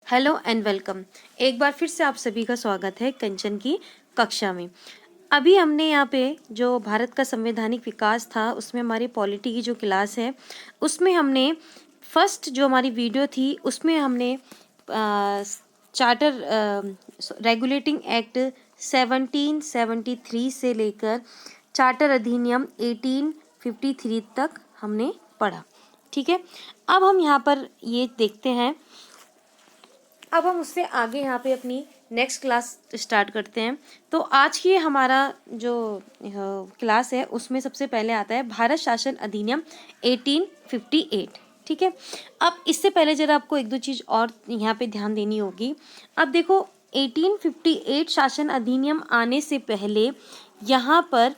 Hello and welcome. एक बार फिर से आप सभी का स्वागत है कंचन की कक्षा में। अभी हमने यहाँ पे जो भारत का संवैधानिक विकास था उसमें हमारी पॉलिटी की जो क्लास है उसमें हमने फर्स्ट जो हमारी वीडियो थी उसमें हमने चार्टर रेगुलेटिंग एक्ट 1773 से लेकर चार्टर अधिनियम 1853 तक हमने पढ़ा। ठीक है, अब हम यहाँ पर ये देखते हैं। अब हम उससे आगे यहाँ पे अपनी नेक्स्ट क्लास स्टार्ट करते हैं। तो आज की हमारा जो क्लास है उसमें सबसे पहले आता है भारत शासन अधिनियम 1858। ठीक है, अब इससे पहले जरा आपको एक दो चीज़ और यहाँ पे ध्यान देनी होगी। अब देखो 1858 शासन अधिनियम आने से पहले यहाँ पर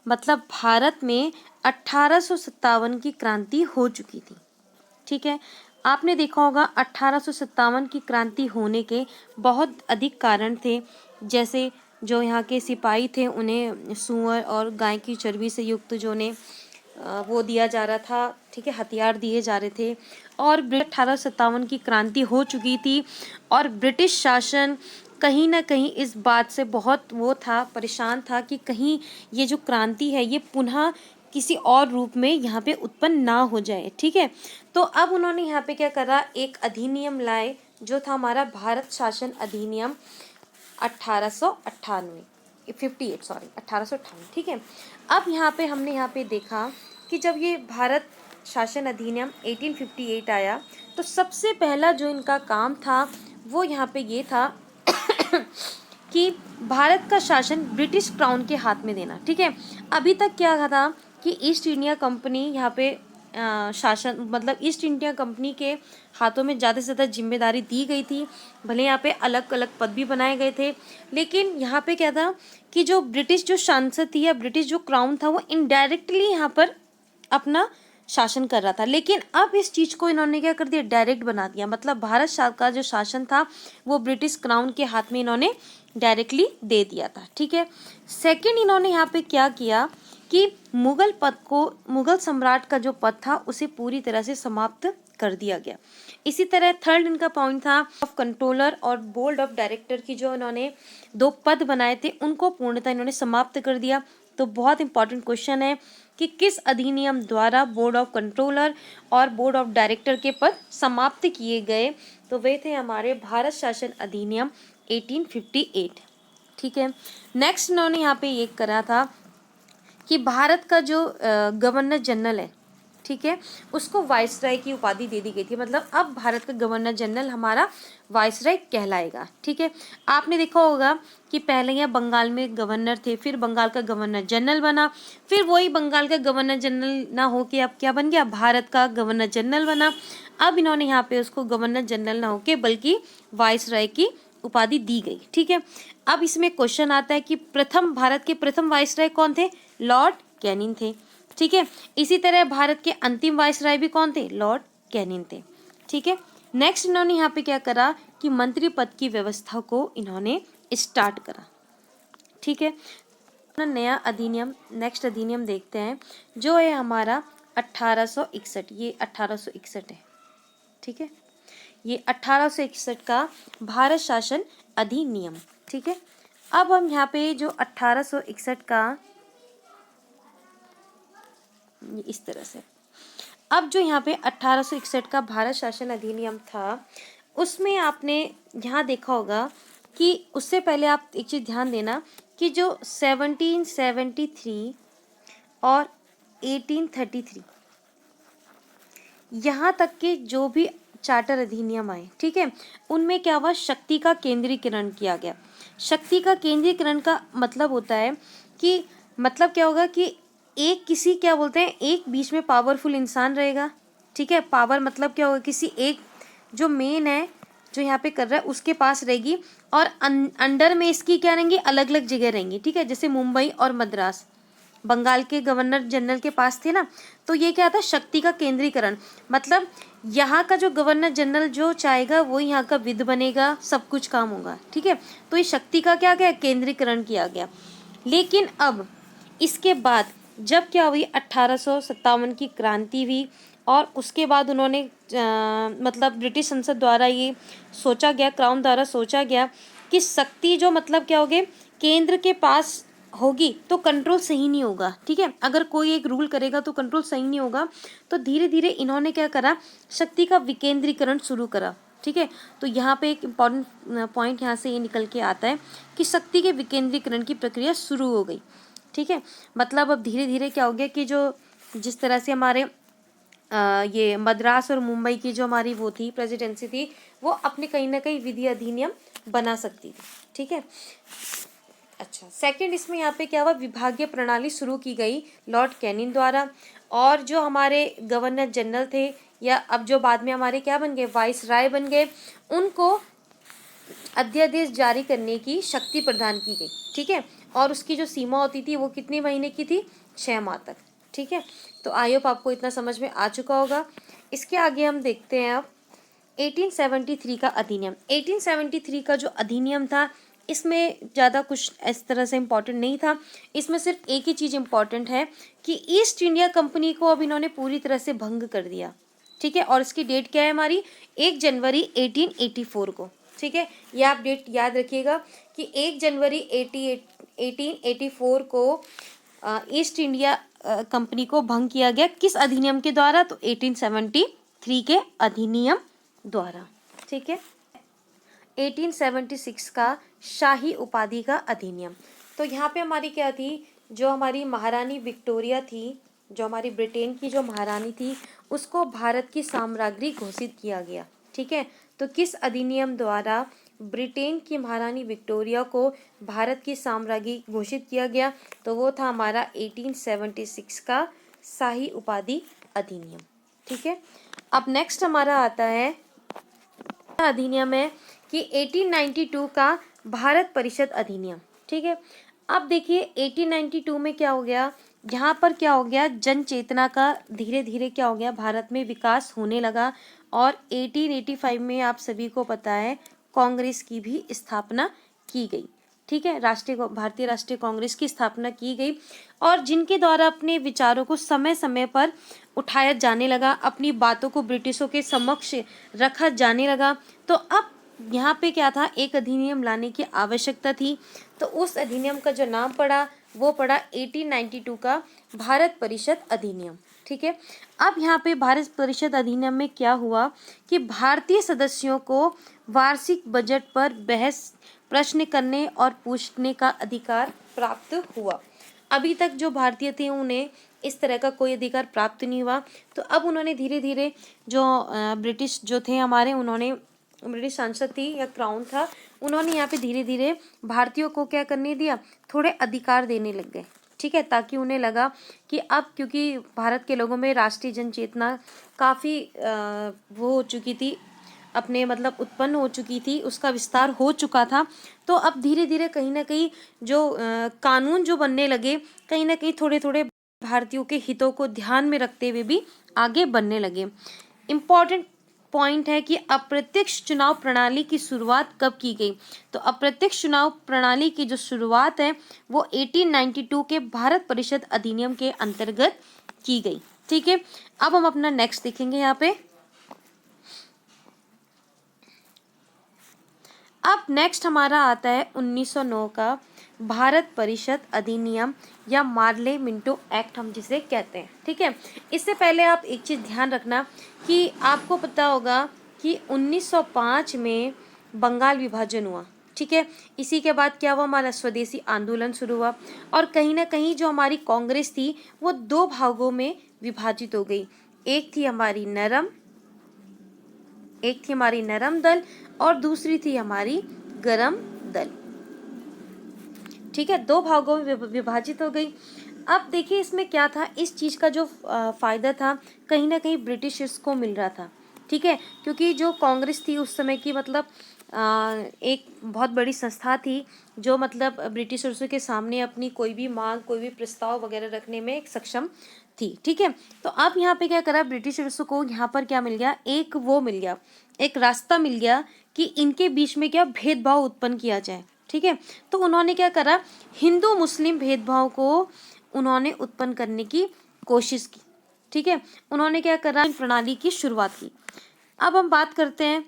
मतलब भारत में 1857 की क्रांति हो चुकी थी। ठीक है, आपने देखा होगा 1857 की क्रांति होने के बहुत अधिक कारण थे। जैसे जो यहाँ के सिपाही थे उन्हें सूअर और गाय की चर्बी से युक्त जो ने वो दिया जा रहा था। ठीक है, हथियार दिए जा रहे थे और 1857 की क्रांति हो चुकी थी और ब्रिटिश शासन कहीं ना कहीं इस बात से बहुत वो था, परेशान था कि कहीं ये जो क्रांति है ये पुनः किसी और रूप में यहाँ पे उत्पन्न ना हो जाए। ठीक है, तो अब उन्होंने यहाँ पे क्या करा, एक अधिनियम लाए जो था हमारा भारत शासन अधिनियम 1858। ठीक है, अब यहाँ पे हमने यहाँ पे देखा कि जब ये भारत शासन अधिनियम 1858 आया तो सबसे पहला जो इनका काम था वो यहाँ पे ये था कि भारत का शासन ब्रिटिश क्राउन के हाथ में देना। ठीक है, अभी तक क्या था कि ईस्ट इंडिया कंपनी यहाँ पे शासन मतलब ईस्ट इंडिया कंपनी के हाथों में ज़्यादा से ज़्यादा जिम्मेदारी दी गई थी। भले यहाँ पे अलग अलग पद भी बनाए गए थे, लेकिन यहाँ पे क्या था कि जो ब्रिटिश जो सांसद थी या ब्रिटिश जो क्राउन था वो इनडायरेक्टली यहाँ पर अपना शासन कर रहा था। लेकिन अब इस चीज़ को इन्होंने क्या कर दिया, डायरेक्ट बना दिया। मतलब भारत का जो शासन था वो ब्रिटिश क्राउन के हाथ में इन्होंने डायरेक्टली दे दिया था। ठीक है, सेकंड इन्होंने यहाँ पे क्या किया कि मुगल पद को, मुगल सम्राट का जो पद था उसे पूरी तरह से समाप्त कर दिया गया। इसी तरह थर्ड इनका पॉइंट था ऑफ कंट्रोलर और बोर्ड ऑफ डायरेक्टर की जो इन्होंने दो पद बनाए थे उनको पूर्णतः इन्होंने समाप्त कर दिया। तो बहुत इंपॉर्टेंट क्वेश्चन है कि किस अधिनियम द्वारा बोर्ड ऑफ कंट्रोलर और बोर्ड ऑफ डायरेक्टर के पद समाप्त किए गए, तो वे थे हमारे भारत शासन अधिनियम 1858। ठीक है, नेक्स्ट इन्होंने यहाँ पे ये करा था कि भारत का जो गवर्नर जनरल है, ठीक है, उसको वाइसराय की उपाधि दे दी गई थी। मतलब अब भारत का गवर्नर जनरल हमारा वाइसराय कहलाएगा। ठीक है, आपने देखा होगा कि पहले यहाँ बंगाल में गवर्नर थे, फिर बंगाल का गवर्नर जनरल बना, फिर वही बंगाल का गवर्नर जनरल ना होके अब क्या बन गया, भारत का गवर्नर जनरल बना। अब इन्होंने यहाँ पे उसको गवर्नर जनरल ना होके बल्कि वाइसराय की उपाधि दी गई। ठीक है, अब इसमें क्वेश्चन आता है कि प्रथम भारत के प्रथम वाइसराय कौन थे, लॉर्ड कैनिंग थे। ठीक है, इसी तरह भारत के अंतिम वाइसराय भी कौन थे, लॉर्ड कैनिंग थे। ठीक है, नेक्स्ट इन्होंने यहाँ पे क्या करा कि मंत्री पद की व्यवस्था को इन्होंने स्टार्ट करा। ठीक है, नया अधिनियम, नेक्स्ट अधिनियम देखते हैं जो है हमारा 1861। ये 1861 है। ठीक है, ये 1861 का भारत शासन अधिनियम। ठीक है, अब हम यहाँ पे जो 1861 का इस तरह से, अब जो यहाँ पे 1861 का भारत शासन अधिनियम था उसमें आपने यहाँ देखा होगा कि उससे पहले आप एक चीज़ ध्यान देना कि जो 1773 और 1833 यहाँ तक के जो भी चार्टर अधिनियम आए, ठीक है, उनमें क्या हुआ, शक्ति का केंद्रीकरण किया गया। शक्ति का केंद्रीकरण का मतलब होता है कि मतलब क्या होगा कि एक किसी क्या बोलते हैं, एक बीच में पावरफुल इंसान रहेगा। ठीक है, पावर मतलब क्या होगा, किसी एक जो मेन है जो यहाँ पे कर रहा है उसके पास रहेगी और अंडर में इसकी क्या रहेंगी, अलग अलग जगह रहेंगी। ठीक है, जैसे मुंबई और मद्रास बंगाल के गवर्नर जनरल के पास थे ना, तो ये क्या था, शक्ति का केंद्रीकरण। मतलब यहाँ का जो गवर्नर जनरल जो चाहेगा वो यहाँ का विद बनेगा, सब कुछ काम होगा। ठीक है, तो ये शक्ति का क्या गया, केंद्रीकरण किया गया। लेकिन अब इसके बाद जब क्या हुई, 1857 की क्रांति हुई और उसके बाद उन्होंने मतलब ब्रिटिश संसद द्वारा ये सोचा गया, क्राउन द्वारा सोचा गया कि शक्ति जो मतलब क्या होगी, केंद्र के पास होगी तो कंट्रोल सही नहीं होगा। ठीक है, अगर कोई एक रूल करेगा तो कंट्रोल सही नहीं होगा। तो धीरे धीरे इन्होंने क्या करा, शक्ति का विकेंद्रीकरण शुरू करा। ठीक है, तो यहाँ पे एक इम्पॉर्टेंट पॉइंट यहाँ से ये निकल के आता है कि शक्ति के विकेंद्रीकरण की प्रक्रिया शुरू हो गई। ठीक है, मतलब अब धीरे धीरे क्या हो गया कि जो जिस तरह से हमारे ये मद्रास और मुंबई की जो हमारी वो थी प्रेसिडेंसी थी, वो अपने कहीं ना कहीं विधि अधिनियम बना सकती थी। ठीक है, अच्छा, सेकंड इसमें यहाँ पे क्या हुआ, विभागीय प्रणाली शुरू की गई लॉर्ड कैनिंग द्वारा। और जो हमारे गवर्नर जनरल थे, या अब जो बाद में हमारे क्या बन गए, वाइस राय बन गए, उनको अध्यादेश जारी करने की शक्ति प्रदान की गई। ठीक है, और उसकी जो सीमा होती थी वो कितने महीने की थी, 6 माह तक। ठीक है, तो आई होप आपको इतना समझ में आ चुका होगा। इसके आगे हम देखते हैं अब 1873 का अधिनियम। 1873 का जो अधिनियम था, इसमें ज़्यादा कुछ इस तरह से इम्पोर्टेंट नहीं था। इसमें सिर्फ एक ही चीज़ इम्पोर्टेंट है कि ईस्ट इंडिया कंपनी को अब इन्होंने पूरी तरह से भंग कर दिया। ठीक है, और इसकी डेट क्या है हमारी, 1 जनवरी 1884 को। ठीक है, ये आप डेट याद रखिएगा कि 1 जनवरी 1884 को ईस्ट इंडिया कंपनी को भंग किया गया। किस अधिनियम के द्वारा, तो 1873 के अधिनियम द्वारा। ठीक है, 1876 का शाही उपाधि का अधिनियम। तो यहाँ पे हमारी क्या थी, जो हमारी महारानी विक्टोरिया थी, जो हमारी ब्रिटेन की जो महारानी थी, उसको भारत की साम्राज्ञी घोषित किया गया। ठीक है, तो किस अधिनियम द्वारा ब्रिटेन की महारानी विक्टोरिया को भारत की साम्राज्ञी घोषित किया गया, तो वो था हमारा 1876 का शाही उपाधि अधिनियम। ठीक है, अब नेक्स्ट हमारा आता है अधिनियम है कि 1892 का भारत परिषद अधिनियम। ठीक है, अब देखिए 1892 में क्या हो गया, यहाँ पर क्या हो गया, जन चेतना का धीरे धीरे क्या हो गया, भारत में विकास होने लगा। और 1885 में आप सभी को पता है कांग्रेस की भी स्थापना की गई। ठीक है, भारतीय राष्ट्रीय कांग्रेस की स्थापना की गई, और जिनके द्वारा अपने विचारों को समय समय पर उठाया जाने लगा, अपनी बातों को ब्रिटिशों के समक्ष रखा जाने लगा। तो अब यहाँ पे क्या था, एक अधिनियम लाने की आवश्यकता थी। तो उस अधिनियम का जो नाम पड़ा, वो पड़ा 1892 का भारत परिषद अधिनियम। ठीक है, अब यहाँ पे भारत परिषद अधिनियम में क्या हुआ कि भारतीय सदस्यों को वार्षिक बजट पर बहस, प्रश्न करने और पूछने का अधिकार प्राप्त हुआ। अभी तक जो भारतीय थे उन्हें इस तरह का कोई अधिकार प्राप्त नहीं हुआ। तो अब उन्होंने धीरे धीरे जो ब्रिटिश जो थे हमारे, उन्होंने, ब्रिटिश संसद थी या क्राउन था, उन्होंने यहाँ पे धीरे धीरे भारतीयों को क्या करने दिया, थोड़े अधिकार देने लग गए। ठीक है, ताकि उन्हें लगा कि अब क्योंकि भारत के लोगों में राष्ट्रीय जन चेतना काफ़ी वो हो चुकी थी, अपने मतलब उत्पन्न हो चुकी थी, उसका विस्तार हो चुका था। तो अब धीरे धीरे कहीं ना कहीं जो कानून जो बनने लगे, कहीं ना कहीं थोड़े थोड़े भारतीयों के हितों को ध्यान में रखते हुए भी आगे बढ़ने लगे। इम्पॉर्टेंट पॉइंट है कि अप्रत्यक्ष चुनाव प्रणाली की शुरुआत कब की गई, तो अप्रत्यक्ष चुनाव प्रणाली की जो शुरुआत है वो 1892 के भारत परिषद अधिनियम के अंतर्गत की गई। ठीक है, अब हम अपना नेक्स्ट देखेंगे यहाँ पे। अब नेक्स्ट हमारा आता है 1909 का भारत परिषद अधिनियम या मार्ले मिंटो एक्ट हम जिसे कहते हैं। ठीक है, इससे पहले आप एक चीज़ ध्यान रखना कि आपको पता होगा कि 1905 में बंगाल विभाजन हुआ। ठीक है, इसी के बाद क्या हुआ, हमारा स्वदेशी आंदोलन शुरू हुआ, और कहीं ना कहीं जो हमारी कांग्रेस थी वो 2 भागों में विभाजित हो गई। एक थी हमारी नरम दल और दूसरी थी हमारी गरम दल। ठीक है, 2 भागों में विभाजित हो गई। अब देखिए इसमें क्या था, इस चीज़ का जो फायदा था कहीं ना कहीं ब्रिटिशर्स को मिल रहा था। ठीक है, क्योंकि जो कांग्रेस थी उस समय की मतलब एक बहुत बड़ी संस्था थी, जो मतलब ब्रिटिशर्स के सामने अपनी कोई भी मांग, कोई भी प्रस्ताव वगैरह रखने में सक्षम थी। ठीक है, तो अब यहाँ पे क्या करा, ब्रिटिशर्स को यहाँ पर क्या मिल गया, एक वो मिल गया, एक रास्ता मिल गया कि इनके बीच में क्या भेदभाव उत्पन्न किया जाए। ठीक है, तो उन्होंने क्या करा, हिंदू मुस्लिम भेदभाव को उन्होंने उत्पन्न करने की कोशिश की। ठीक है, उन्होंने क्या करा, प्रणाली की शुरुआत की। अब हम बात करते हैं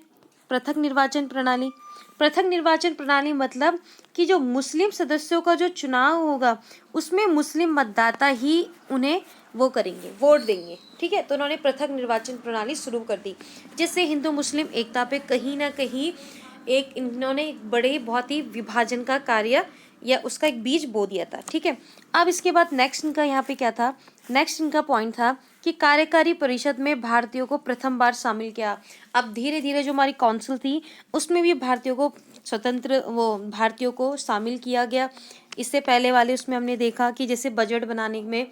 पृथक निर्वाचन प्रणाली। पृथक निर्वाचन प्रणाली मतलब कि जो मुस्लिम सदस्यों का जो चुनाव होगा उसमें मुस्लिम मतदाता ही उन्हें वो करेंगे, वोट देंगे। ठीक है, तो उन्होंने पृथक निर्वाचन प्रणाली शुरू कर दी, जिससे हिंदू मुस्लिम एकता पे कहीं ना कहीं एक इन्होंने बड़े बहुत ही विभाजन का कार्य या उसका एक बीज बो दिया था। ठीक है, अब इसके बाद नेक्स्ट इनका यहाँ पे क्या था, नेक्स्ट इनका पॉइंट था कि कार्यकारी परिषद में भारतीयों को प्रथम बार शामिल किया। अब धीरे धीरे जो हमारी काउंसिल थी उसमें भी भारतीयों को स्वतंत्र वो भारतीयों को शामिल किया गया। इससे पहले वाले उसमें हमने देखा कि जैसे बजट बनाने में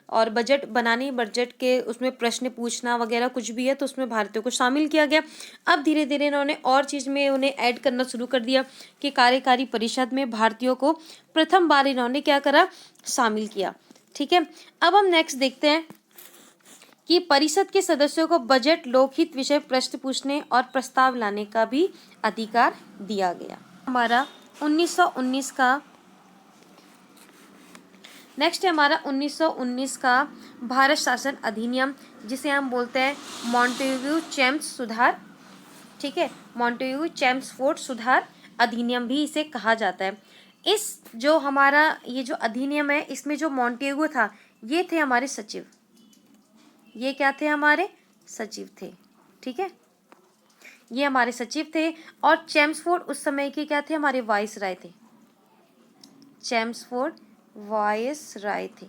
और बजट के उसमें प्रश्न पूछना वगैरह कुछ भी है तो उसमें भारतीयों को शामिल किया गया। अब धीरे धीरे इन्होंने और चीज़ में उन्हें ऐड करना शुरू कर दिया कि कार्यकारी परिषद में भारतीयों को प्रथम बार इन्होंने क्या करा, शामिल किया। ठीक है, अब हम नेक्स्ट देखते हैं कि परिषद के सदस्यों को बजट, लोकहित विषय प्रश्न पूछने और प्रस्ताव लाने का भी अधिकार दिया गया। हमारा 1919 का नेक्स्ट है हमारा 1919 का भारत शासन अधिनियम, जिसे हम बोलते हैं मॉन्टेग्यू चेम्स सुधार। ठीक है, मॉन्टेग्यू चेम्सफोर्ड सुधार अधिनियम भी इसे कहा जाता है। इस जो हमारा ये जो अधिनियम है इसमें जो मॉन्टेग्यू था ये थे हमारे सचिव, ये क्या थे, हमारे सचिव थे। ठीक है, ये हमारे सचिव थे और चेम्सफोर्ड उस समय के क्या थे, हमारे वाइस राय थे। चेम्सफोर्ड वाइस राय थे।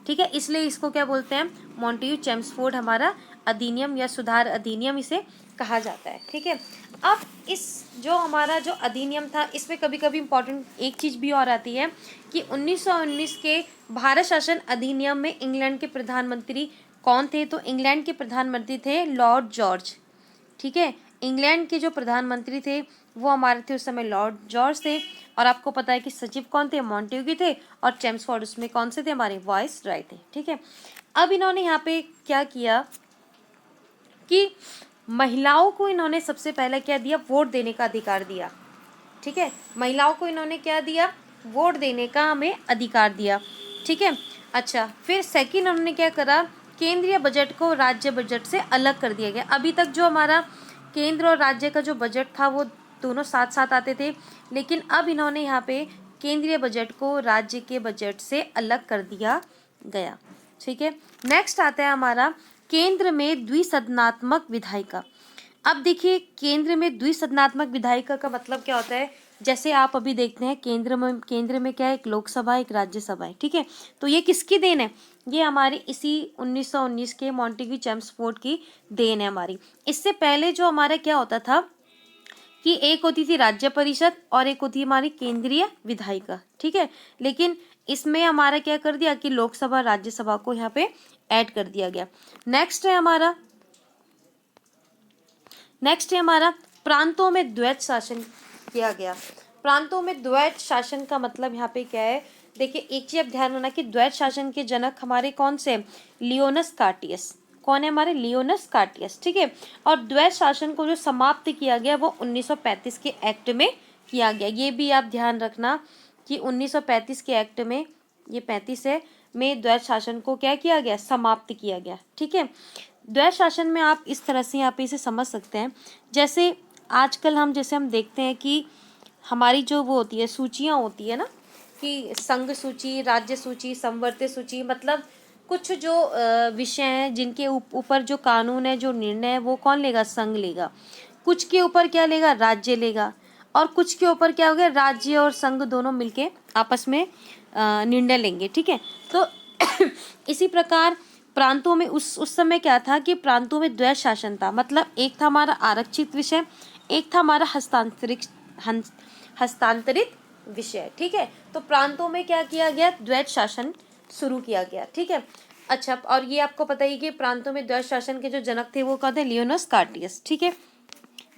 ठीक है, इसलिए इसको क्या बोलते हैं, मॉन्टेग्यू चेम्सफोर्ड हमारा अधिनियम या सुधार अधिनियम इसे कहा जाता है। ठीक है, अब इस जो हमारा जो अधिनियम था इसमें कभी कभी इम्पोर्टेंट एक चीज़ भी और आती है कि 1919 के भारत शासन अधिनियम में इंग्लैंड के प्रधानमंत्री कौन थे, तो इंग्लैंड के प्रधानमंत्री थे लॉर्ड जॉर्ज। ठीक है, इंग्लैंड के जो प्रधानमंत्री थे वो हमारे थे उस समय लॉर्ड जॉर्ज थे। और आपको पता है कि सचिव कौन थे, मॉन्टेग्यू थे, और चेम्सफोर्ड उसमें कौन से थे, हमारे वाइस राय थे। ठीक है, अब इन्होंने यहाँ पे क्या किया कि महिलाओं को इन्होंने सबसे पहले क्या दिया, वोट देने का अधिकार दिया। ठीक है, महिलाओं को इन्होंने क्या दिया, वोट देने का हमें अधिकार दिया। ठीक है, अच्छा, फिर सेकंड उन्होंने क्या करा, केंद्रीय बजट को राज्य बजट से अलग कर दिया गया। अभी तक जो हमारा केंद्र और राज्य का जो बजट था वो दोनों साथ साथ आते थे, लेकिन अब इन्होंने यहाँ पे केंद्रीय बजट को राज्य के बजट से अलग कर दिया गया। ठीक है, नेक्स्ट आता है हमारा केंद्र में द्विसदनात्मक विधायिका। अब देखिए, केंद्र में द्विसदनात्मक विधायिका का मतलब क्या होता है, जैसे आप अभी देखते हैं केंद्र में क्या है, एक लोकसभा एक राज्यसभा है। ठीक है, तो ये किसकी देन है, ये हमारी इसी 1919 के मॉन्टेग्यू चेम्सफोर्ड की देन है हमारी। इससे पहले जो हमारा क्या होता था कि एक होती थी राज्य परिषद और एक होती हमारी केंद्रीय विधायिका। ठीक है, लेकिन इसमें हमारा क्या कर दिया कि लोकसभा राज्यसभा को यहाँ पे ऐड कर दिया गया। नेक्स्ट है हमारा प्रांतों में द्वैत शासन किया गया। प्रांतों में द्वैत शासन का मतलब यहाँ पे क्या है, देखिए एक चीज आप ध्यान रखना कि द्वैत शासन के जनक हमारे कौन से, लियोनस कार्टियस। कौन है, हमारे लियोनस कार्टियस। ठीक है, और द्वैत शासन को जो समाप्त किया गया वो 1935 के एक्ट में किया गया। ये भी आप ध्यान रखना कि 1935 के एक्ट में, ये 35 है, में द्वैत शासन को क्या किया गया, समाप्त किया गया। ठीक है, द्वैत शासन में आप इस तरह से यहाँ पे इसे समझ सकते हैं, जैसे आजकल हम देखते हैं कि हमारी जो वो होती है सूचियाँ होती है ना, कि संघ सूची, राज्य सूची, संवर्ती सूची, मतलब कुछ जो विषय हैं जिनके ऊपर जो कानून है, जो निर्णय है वो कौन लेगा, संघ लेगा। कुछ के ऊपर क्या लेगा, राज्य लेगा, और कुछ के ऊपर क्या हो गया, राज्य और संघ दोनों मिलके आपस में निर्णय लेंगे। ठीक है, तो इसी प्रकार प्रांतों में उस समय क्या था कि प्रांतों में द्वैत शासन था। मतलब एक था हमारा आरक्षित विषय, एक था हमारा हस्तांतरित विषय। ठीक है, तो प्रांतों में क्या किया गया, द्वैत शासन शुरू किया गया। ठीक है, अच्छा, और ये आपको पता ही कि प्रांतों में द्वैत शासन के जो जनक थे वो कौन थे, लियोनस कार्टियस। ठीक है,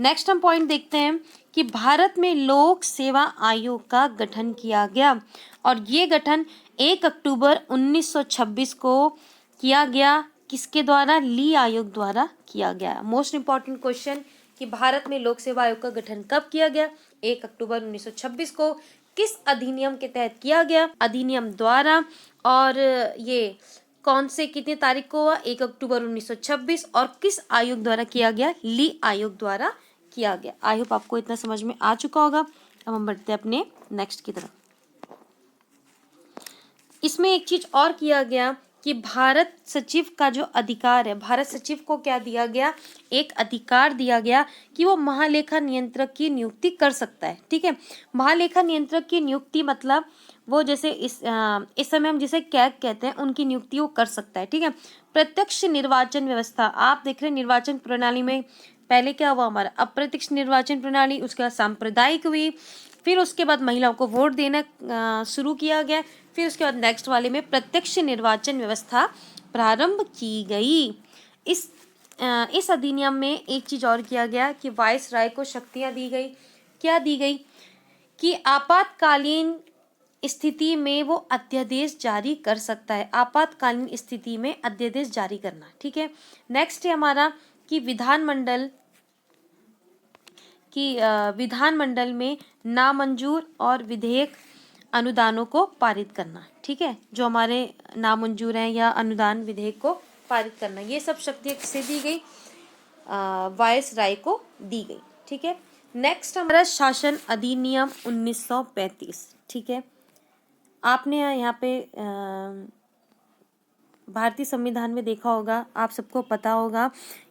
नेक्स्ट हम पॉइंट देखते हैं कि भारत में लोक सेवा आयोग का गठन किया गया, और ये गठन 1 अक्टूबर 1926 को किया गया। किसके द्वारा, ली आयोग द्वारा किया गया। मोस्ट इंपॉर्टेंट क्वेश्चन कि भारत में लोक सेवा आयोग का गठन कब किया गया, 1 अक्टूबर 1926 को। किस अधिनियम के तहत किया गया, अधिनियम द्वारा, और ये कौन से कितने तारीख को हुआ, 1 अक्टूबर 1926, और किस आयोग द्वारा किया गया, ली आयोग द्वारा किया गया। आई होप आपको इतना समझ में आ चुका होगा। अब हम बढ़ते हैं अपने नेक्स्ट की तरफ। इसमें एक चीज और किया गया कि भारत सचिव का जो अधिकार है, भारत सचिव को क्या दिया गया, एक अधिकार दिया गया कि वो महालेखा नियंत्रक की नियुक्ति कर सकता है। ठीक है, महालेखा नियंत्रक की नियुक्ति मतलब वो जैसे इस समय हम जिसे कैग कहते हैं, उनकी नियुक्ति वो कर सकता है। ठीक है, प्रत्यक्ष निर्वाचन व्यवस्था, आप देख रहे हैं निर्वाचन प्रणाली में पहले क्या हुआ हमारा, अप्रत्यक्ष निर्वाचन प्रणाली, उसके बाद सांप्रदायिक हुई, फिर उसके बाद महिलाओं को वोट देना शुरू किया गया, फिर उसके बाद नेक्स्ट वाले में प्रत्यक्ष निर्वाचन व्यवस्था प्रारंभ की गई। इस अधिनियम में एक चीज और किया गया कि वायसराय को शक्तियां दी गई। क्या दी गई कि आपातकालीन स्थिति में वो अध्यादेश जारी कर सकता है, आपातकालीन स्थिति में अध्यादेश जारी करना। ठीक है, नेक्स्ट है हमारा कि विधानमंडल में नामंजूर और विधेयक अनुदानों को पारित करना। ठीक है, जो हमारे नामंजूर हैं या अनुदान विधेयक को पारित करना, ये सब शक्तियाँ किसे दी गई, वायसराय को दी गई। ठीक है, नेक्स्ट हमारा शासन अधिनियम 1935। ठीक है, आपने यहाँ पे भारतीय संविधान में देखा होगा, आप सबको पता होगा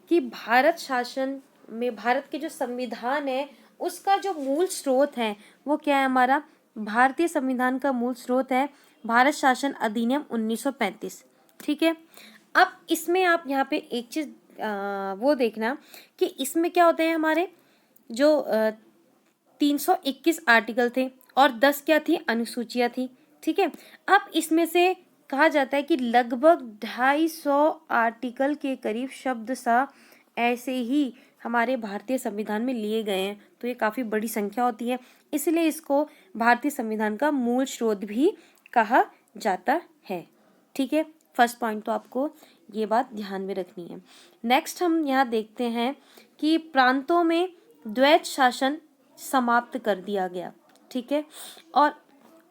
कि भारत शासन में भारत के जो संविधान है उसका जो मूल स्रोत है वो क्या है, हमारा भारतीय संविधान का मूल स्रोत है भारत शासन अधिनियम 1935। ठीक है, अब इसमें आप यहाँ पे एक चीज वो देखना कि इसमें क्या होते हैं, हमारे जो 321 आर्टिकल थे और 10 क्या थी, अनुसूचियां थी। ठीक है, अब इसमें से कहा जाता है कि लगभग 250 आर्टिकल के करीब शब्द सा ऐसे ही हमारे भारतीय संविधान में लिए गए हैं, तो ये काफ़ी बड़ी संख्या होती है, इसलिए इसको भारतीय संविधान का मूल स्रोत भी कहा जाता है। ठीक है, फर्स्ट पॉइंट तो आपको ये बात ध्यान में रखनी है। नेक्स्ट हम यहाँ देखते हैं कि प्रांतों में द्वैत शासन समाप्त कर दिया गया। ठीक है, और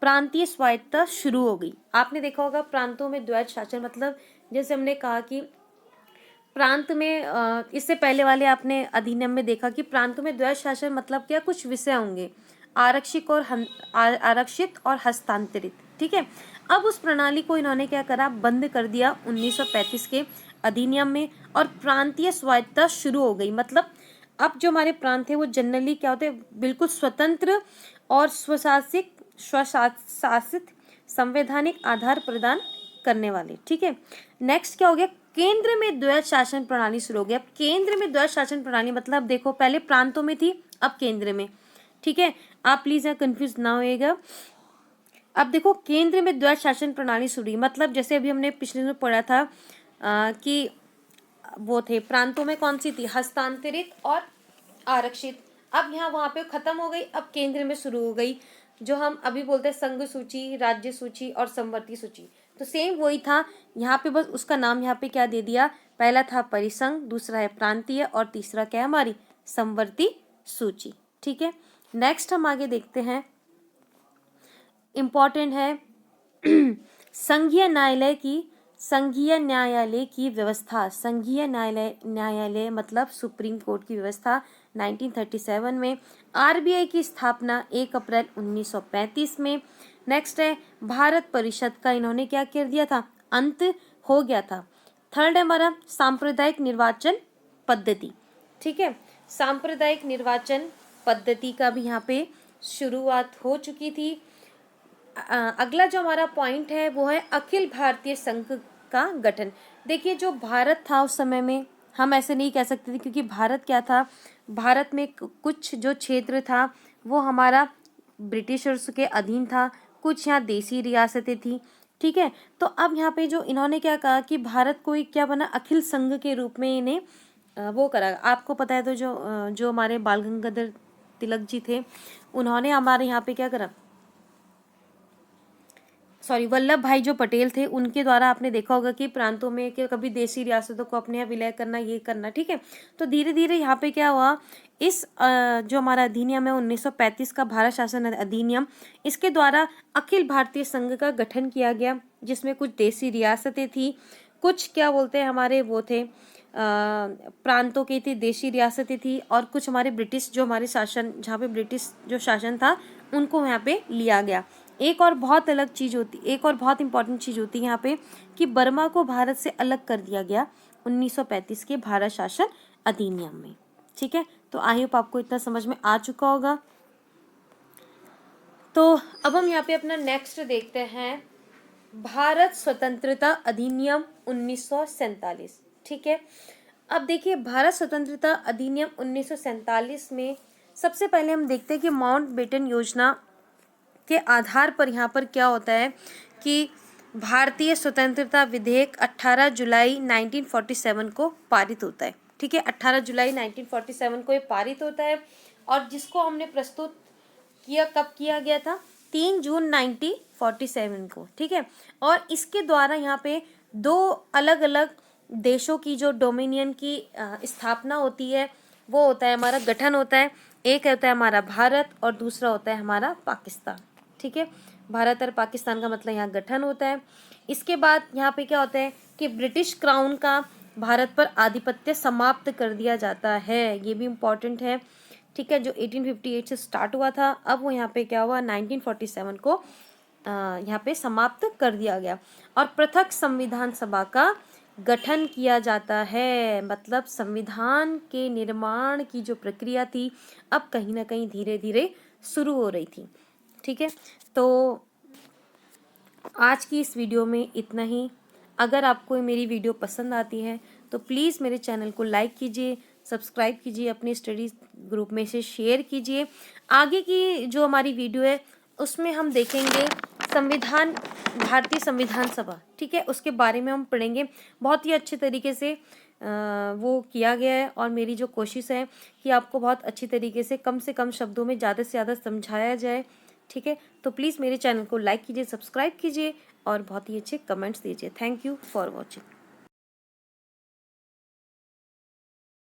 प्रांतीय स्वायत्तता शुरू हो गई। आपने देखा होगा प्रांतों में द्वैत शासन मतलब जैसे हमने कहा कि प्रांत में इससे पहले वाले आपने अधिनियम में देखा कि प्रांतों में द्वैत शासन मतलब क्या, कुछ विषय होंगे आरक्षित और हस्तांतरित। ठीक है, अब उस प्रणाली को इन्होंने क्या करा, बंद कर दिया 1935 के अधिनियम में, और प्रांतीय स्वायत्तता शुरू हो गई। मतलब अब जो हमारे प्रांत है वो जनरली क्या होते हैं, बिल्कुल स्वतंत्र और स्वशासित संवैधानिक आधार प्रदान करने वाले। ठीक है, नेक्स्ट क्या हो गया, केंद्र में द्वैत शासन प्रणाली शुरू हो गया। केंद्र में द्वैत शासन प्रणाली मतलब देखो पहले प्रांतों में थी, अब केंद्र में। ठीक है, आप प्लीज यहाँ कंफ्यूज ना होइएगा। अब देखो केंद्र में द्वैत शासन प्रणाली शुरू हुई, मतलब जैसे अभी हमने पिछले में पढ़ा था कि वो थे प्रांतों में कौन सी थी, हस्तांतरित और आरक्षित। अब यहाँ वहां पे खत्म हो गई, अब केंद्र में शुरू हो गई, जो हम अभी बोलते हैं संघ सूची, राज्य सूची और संवर्ती सूची। तो सेम वही था यहाँ पे, बस उसका नाम यहाँ पे क्या दे दिया, पहला था परिसंघ, दूसरा है प्रांतीय और तीसरा क्या है, हमारी संवर्ती सूची। ठीक है, नेक्स्ट हम आगे देखते हैं, इम्पोर्टेंट है संघीय न्यायालय की व्यवस्था। संघीय न्यायालय मतलब सुप्रीम कोर्ट की व्यवस्था 1937 में। आरबीआई की स्थापना 1 अप्रैल 1935 में। नेक्स्ट है भारत परिषद का इन्होंने क्या कर दिया था, अंत हो गया था। थर्ड है हमारा सांप्रदायिक निर्वाचन पद्धति। ठीक है, सांप्रदायिक निर्वाचन पद्धति का भी यहाँ पे शुरुआत हो चुकी थी। अगला जो हमारा पॉइंट है वो है अखिल भारतीय संघ का गठन। देखिए जो भारत था उस समय में, हम ऐसे नहीं कह सकते थे क्योंकि भारत क्या था, भारत में कुछ जो क्षेत्र था वो हमारा ब्रिटिशर्स के अधीन था, कुछ यहाँ देसी रियासतें थी। ठीक है, तो अब यहाँ पे जो इन्होंने क्या कहा कि भारत को एक क्या बना, अखिल संघ के रूप में इन्हें वो करा। आपको पता है तो जो हमारे बाल गंगाधर तिलक जी थे, उन्होंने हमारे यहाँ पे क्या करा, सॉरी वल्लभ भाई जो पटेल थे उनके द्वारा आपने देखा होगा कि प्रांतों में कि कभी देशी रियासतों को अपने यहाँ विलय करना, ये करना, ठीक है। तो धीरे धीरे यहाँ पे क्या हुआ, इस जो हमारा अधिनियम है 1935 का भारत शासन अधिनियम, इसके द्वारा अखिल भारतीय संघ का गठन किया गया, जिसमें कुछ देशी रियासतें थी, कुछ क्या बोलते हैं हमारे वो थे प्रांतों की थी, देशी रियासतें थी, और कुछ हमारे ब्रिटिश जो हमारे शासन, जहाँ पे ब्रिटिश जो शासन था उनको यहाँ पे लिया गया। एक और बहुत अलग चीज़ होती, एक और बहुत इंपॉर्टेंट चीज़ होती है यहाँ पे कि बर्मा को भारत से अलग कर दिया गया 1935 के भारत शासन अधिनियम में, ठीक है। तो आई होप आपको इतना समझ में आ चुका होगा। तो अब हम यहाँ पे अपना नेक्स्ट देखते हैं, भारत स्वतंत्रता अधिनियम 1947, ठीक है। अब देखिए भारत स्वतंत्रता अधिनियम 1947 में सबसे पहले हम देखते हैं कि माउंटबेटन योजना के आधार पर यहाँ पर क्या होता है कि भारतीय स्वतंत्रता विधेयक 18 जुलाई 1947 को पारित होता है, ठीक है। 18 जुलाई 1947 को ये पारित होता है, और जिसको हमने प्रस्तुत किया कब किया गया था, 3 जून 1947 को, ठीक है। और इसके द्वारा यहाँ पे दो अलग अलग देशों की जो डोमिनियन की स्थापना होती है, वो होता है हमारा गठन होता है। एक होता है हमारा भारत और दूसरा होता है हमारा पाकिस्तान, ठीक है। भारत और पाकिस्तान का मतलब यहाँ गठन होता है। इसके बाद यहाँ पे क्या होता है कि ब्रिटिश क्राउन का भारत पर आधिपत्य समाप्त कर दिया जाता है, ये भी इम्पोर्टेंट है, ठीक है। जो 1858 से स्टार्ट हुआ था, अब वो यहाँ पे क्या हुआ 1947 को यहाँ पे समाप्त कर दिया गया, और पृथक संविधान सभा का गठन किया जाता है। मतलब संविधान के निर्माण की जो प्रक्रिया थी अब कहीं ना कहीं धीरे धीरे शुरू हो रही थी, ठीक है। तो आज की इस वीडियो में इतना ही। अगर आपको मेरी वीडियो पसंद आती है तो प्लीज़ मेरे चैनल को लाइक कीजिए, सब्सक्राइब कीजिए, अपने स्टडी ग्रुप में से शेयर कीजिए। आगे की जो हमारी वीडियो है उसमें हम देखेंगे संविधान, भारतीय संविधान सभा, ठीक है, उसके बारे में हम पढ़ेंगे। बहुत ही अच्छे तरीके से वो किया गया है, और मेरी जो कोशिश है कि आपको बहुत अच्छी तरीके से कम शब्दों में ज़्यादा से ज़्यादा समझाया जाए, ठीक है। तो प्लीज़ मेरे चैनल को लाइक कीजिए, सब्सक्राइब कीजिए, और बहुत ही अच्छे कमेंट्स दीजिए। Thank you for watching.